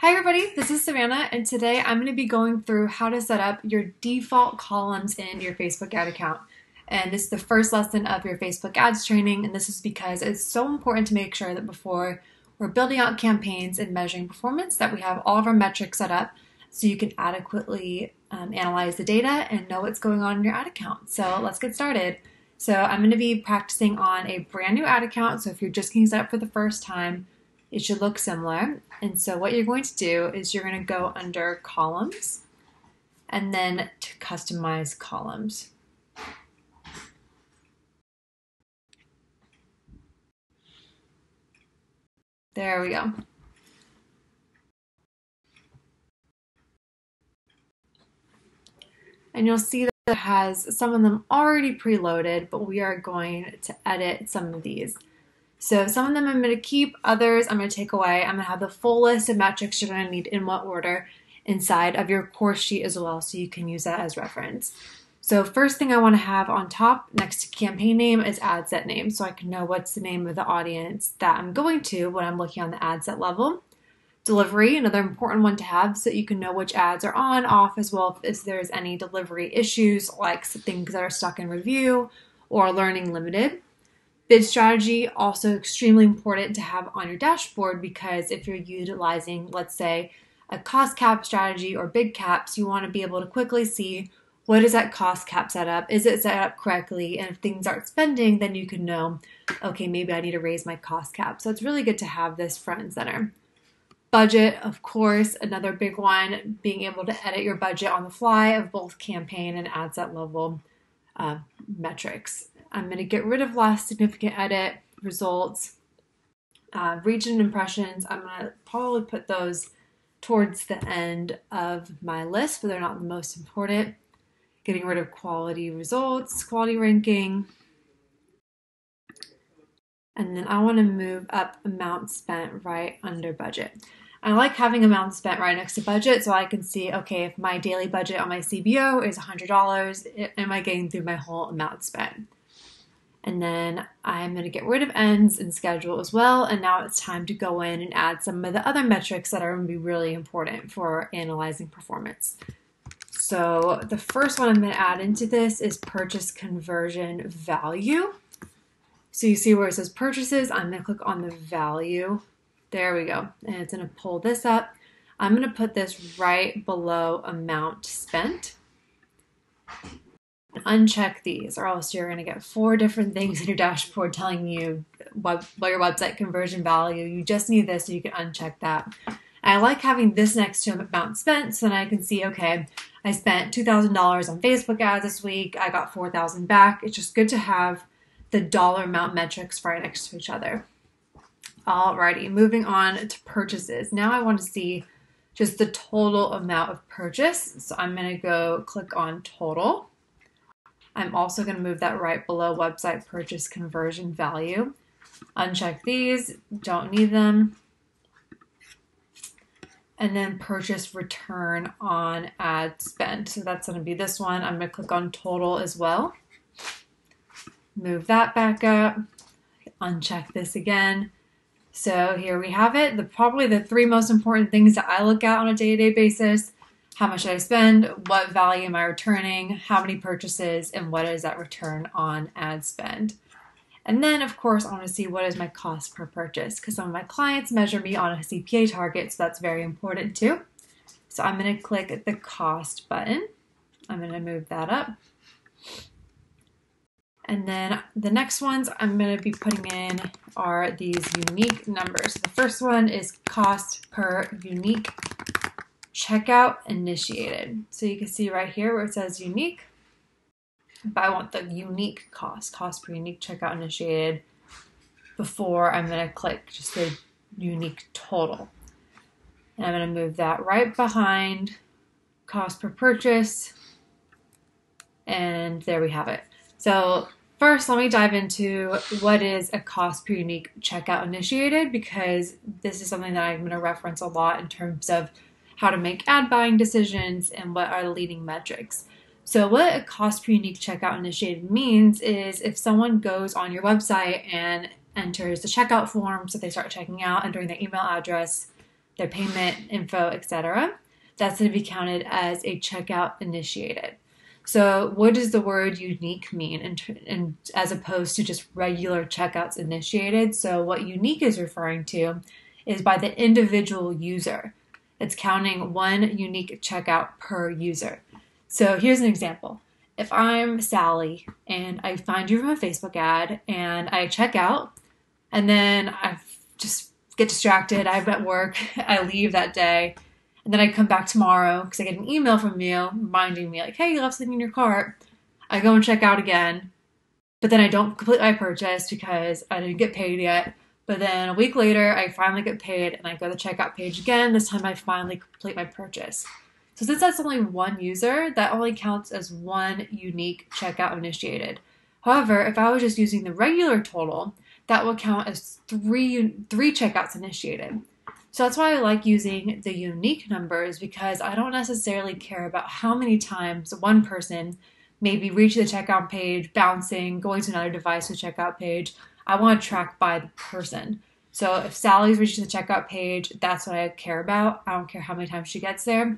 Hi everybody, this is Savannah, and today I'm going to be going through how to set up your default columns in your Facebook ad account. And this is the first lesson of your Facebook ads training, and this is because it's so important to make sure that before we're building out campaigns and measuring performance that we have all of our metrics set up so you can adequately analyze the data and know what's going on in your ad account. So let's get started. So I'm going to be practicing on a brand new ad account, so if you're just getting set up for the first time, it should look similar. And so what you're going to do is you're going to go under columns and then to customize columns. There we go. And you'll see that it has some of them already preloaded, but we are going to edit some of these. So some of them I'm going to keep, others I'm going to take away. I'm going to have the full list of metrics you're going to need in what order inside of your course sheet as well, so you can use that as reference. So first thing I want to have on top next to campaign name is ad set name, so I can know what's the name of the audience that I'm going to when I'm looking on the ad set level. Delivery, another important one to have, so that you can know which ads are on, off, as well if there's any delivery issues like things that are stuck in review or learning limited. Bid strategy, also extremely important to have on your dashboard, because if you're utilizing, let's say, a cost cap strategy or bid caps, you want to be able to quickly see what is that cost cap set up, is it set up correctly, and if things aren't spending, then you can know, okay, maybe I need to raise my cost cap. So it's really good to have this front and center. Budget, of course, another big one, being able to edit your budget on the fly of both campaign and ad set level metrics. I'm going to get rid of last significant edit, results, region impressions. I'm going to probably put those towards the end of my list, but they're not the most important. Getting rid of quality results, quality ranking. And then I want to move up amount spent right under budget. I like having amount spent right next to budget, so I can see, okay, if my daily budget on my CBO is $100, am I getting through my whole amount spent? And then I'm going to get rid of ends and schedule as well. And now it's time to go in and add some of the other metrics that are going to be really important for analyzing performance. So the first one I'm going to add into this is purchase conversion value. So you see where it says purchases, I'm going to click on the value. There we go. And it's going to pull this up. I'm going to put this right below amount spent. Uncheck these, or else you're going to get 4 different things in your dashboard telling you what your website conversion value. You just need this so you can uncheck that. And I like having this next to amount spent, so then I can see, okay, I spent $2,000 on Facebook ads this week. I got $4,000 back. It's just good to have the dollar amount metrics right next to each other. Alrighty, moving on to purchases. Now I want to see just the total amount of purchase. So I'm going to go click on total. I'm also going to move that right below website purchase conversion value. Uncheck these, don't need them. And then purchase return on ad spend. So that's going to be this one. I'm going to click on total as well. Move that back up. Uncheck this again. So here we have it. Probably the 3 most important things that I look at on a day-to-day basis. How much did I spend? What value am I returning? How many purchases? And what is that return on ad spend? And then, of course, I want to see what is my cost per purchase, because some of my clients measure me on a CPA target, so that's very important too. So I'm going to click the cost button. I'm going to move that up. And then the next ones I'm going to be putting in are these unique numbers. The first one is cost per unique checkout initiated. So you can see right here where it says unique, but I want the unique cost per unique checkout initiated before I'm going to click just the unique total. And I'm going to move that right behind cost per purchase. And there we have it. So first, let me dive into what is a cost per unique checkout initiated, because this is something that I'm going to reference a lot in terms of how to make ad buying decisions and what are the leading metrics. So what a cost per unique checkout initiated means is if someone goes on your website and enters the checkout form, so they start checking out, entering their email address, their payment info, etc., that's going to be counted as a checkout initiated. So what does the word unique mean as opposed to just regular checkouts initiated? So what unique is referring to is by the individual user. It's counting one unique checkout per user. So here's an example. If I'm Sally and I find you from a Facebook ad and I check out and then I just get distracted, I'm at work, I leave that day, and then I come back tomorrow because I get an email from you reminding me like, hey, you left something in your cart. I go and check out again, but then I don't complete my purchase because I didn't get paid yet. But then a week later, I finally get paid and I go to the checkout page again. This time I finally complete my purchase. So since that's only one user, that only counts as one unique checkout initiated. However, if I was just using the regular total, that would count as three checkouts initiated. So that's why I like using the unique numbers, because I don't necessarily care about how many times one person maybe reaching the checkout page, bouncing, going to another device to the checkout page. I want to track by the person. So if Sally's reaching the checkout page, that's what I care about. I don't care how many times she gets there.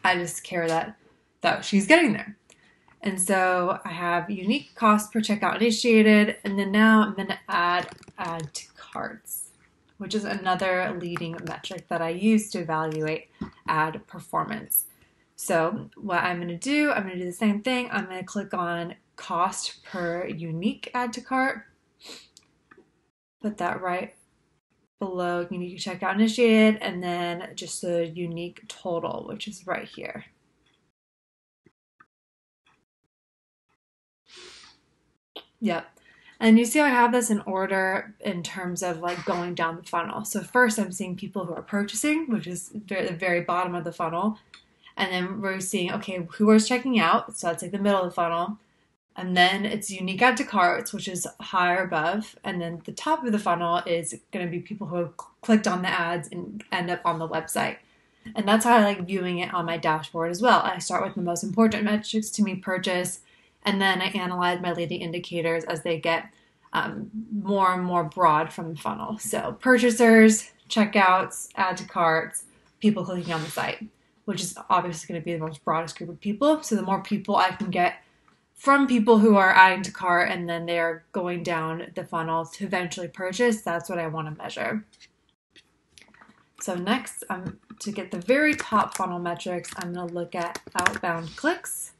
I just care that she's getting there. And so I have unique cost per checkout initiated, and then now I'm going to add to carts, which is another leading metric that I use to evaluate ad performance. So what I'm going to do the same thing. I'm going to click on cost per unique add to cart, put that right below unique checkout initiated, and then just the unique total, which is right here. Yep. And you see I have this in order in terms of like going down the funnel. So first I'm seeing people who are purchasing, which is the very bottom of the funnel. And then we're seeing, okay, who is checking out? So that's like the middle of the funnel. And then it's unique add to carts, which is higher above. And then the top of the funnel is going to be people who have clicked on the ads and end up on the website. And that's how I like viewing it on my dashboard as well. I start with the most important metrics to me, purchase, and then I analyze my leading indicators as they get more and more broad from the funnel. So purchasers, checkouts, add to carts, people clicking on the site, which is obviously going to be the most broadest group of people. So the more people I can get from people who are adding to cart and then they're going down the funnel to eventually purchase, that's what I want to measure. So next, to get the very top funnel metrics, I'm going to look at outbound clicks.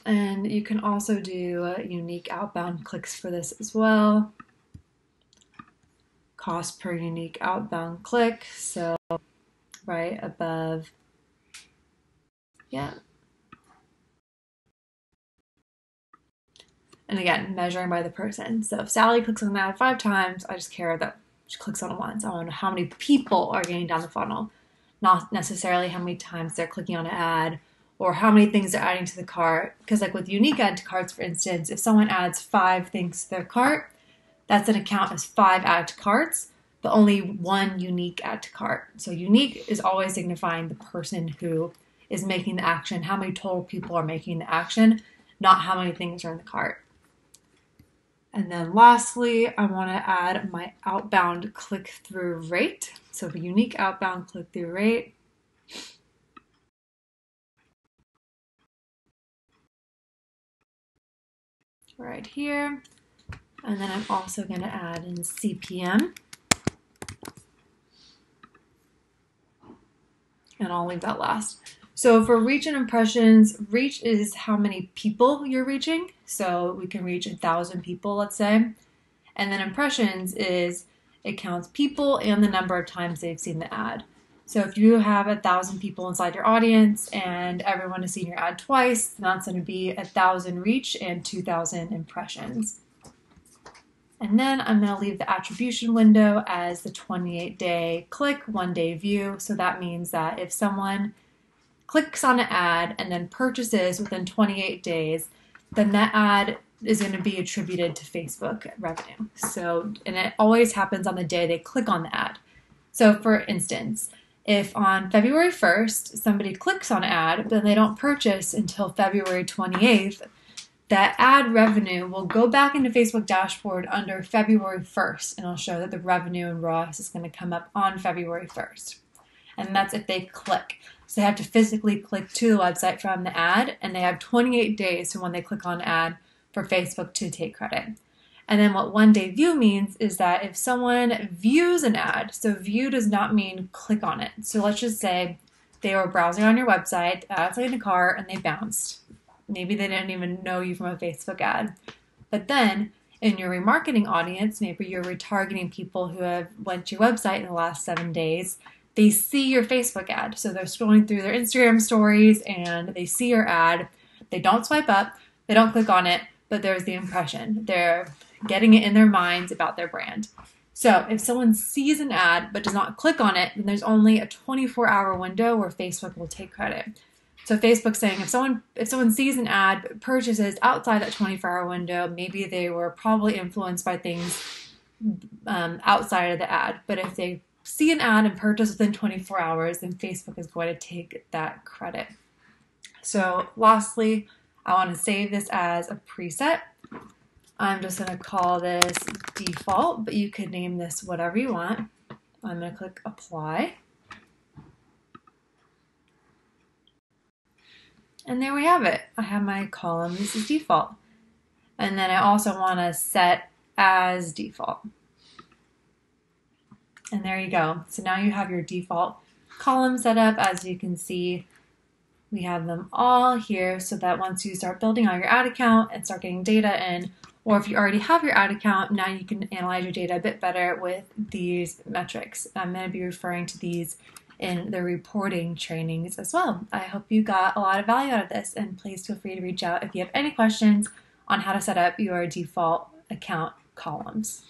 And you can also do unique outbound clicks for this as well. Cost per unique outbound click, so right above, yeah. And again, measuring by the person. So if Sally clicks on that 5 times, I just care that she clicks on it once. I want to know how many people are getting down the funnel, not necessarily how many times they're clicking on an ad or how many things they're adding to the cart. Because like with unique add to carts, for instance, if someone adds 5 things to their cart, that's going to count as 5 add to carts, but only 1 unique add to cart. So unique is always signifying the person who is making the action, how many total people are making the action, not how many things are in the cart. And then lastly, I want to add my outbound click-through rate. So the unique outbound click-through rate. Right here. And then I'm also going to add in CPM. And I'll leave that last. So for reach and impressions, reach is how many people you're reaching. So we can reach 1,000 people, let's say. And then impressions is it counts people and the number of times they've seen the ad. So if you have 1,000 people inside your audience and everyone has seen your ad twice, then that's going to be 1,000 reach and 2,000 impressions. And then I'm going to leave the attribution window as the 28-day click, 1-day view. So that means that if someone clicks on an ad and then purchases within 28 days, then that ad is going to be attributed to Facebook revenue. So, and it always happens on the day they click on the ad. So for instance, if on February 1st, somebody clicks on an ad, but then they don't purchase until February 28th, that ad revenue will go back into Facebook dashboard under February 1st, and it'll show that the revenue in ROAS is going to come up on February 1st. And that's if they click. So they have to physically click to the website from the ad, and they have 28 days from when they click on ad for Facebook to take credit. And then what one-day view means is that if someone views an ad, so view does not mean click on it. So let's just say they were browsing on your website, the ad's like in a car, and they bounced. Maybe they didn't even know you from a Facebook ad. But then in your remarketing audience, maybe you're retargeting people who have went to your website in the last 7 days. They see your Facebook ad. So they're scrolling through their Instagram stories and they see your ad. They don't swipe up, they don't click on it, but there's the impression. They're getting it in their minds about their brand. So if someone sees an ad but does not click on it, then there's only a 24-hour window where Facebook will take credit. So Facebook's saying if someone sees an ad but purchases outside that 24-hour window, maybe they were probably influenced by things outside of the ad. But if they see an ad and purchase within 24 hours, then Facebook is going to take that credit. So lastly, I want to save this as a preset. I'm just going to call this default, but you could name this whatever you want. I'm going to click apply. And there we have it. I have my column. This is default. And then I also want to set as default. And there you go. So now you have your default column set up. As you can see, we have them all here so that once you start building out your ad account and start getting data in, or if you already have your ad account, now you can analyze your data a bit better with these metrics. I'm going to be referring to these in the reporting trainings as well. I hope you got a lot of value out of this, and please feel free to reach out if you have any questions on how to set up your default account columns.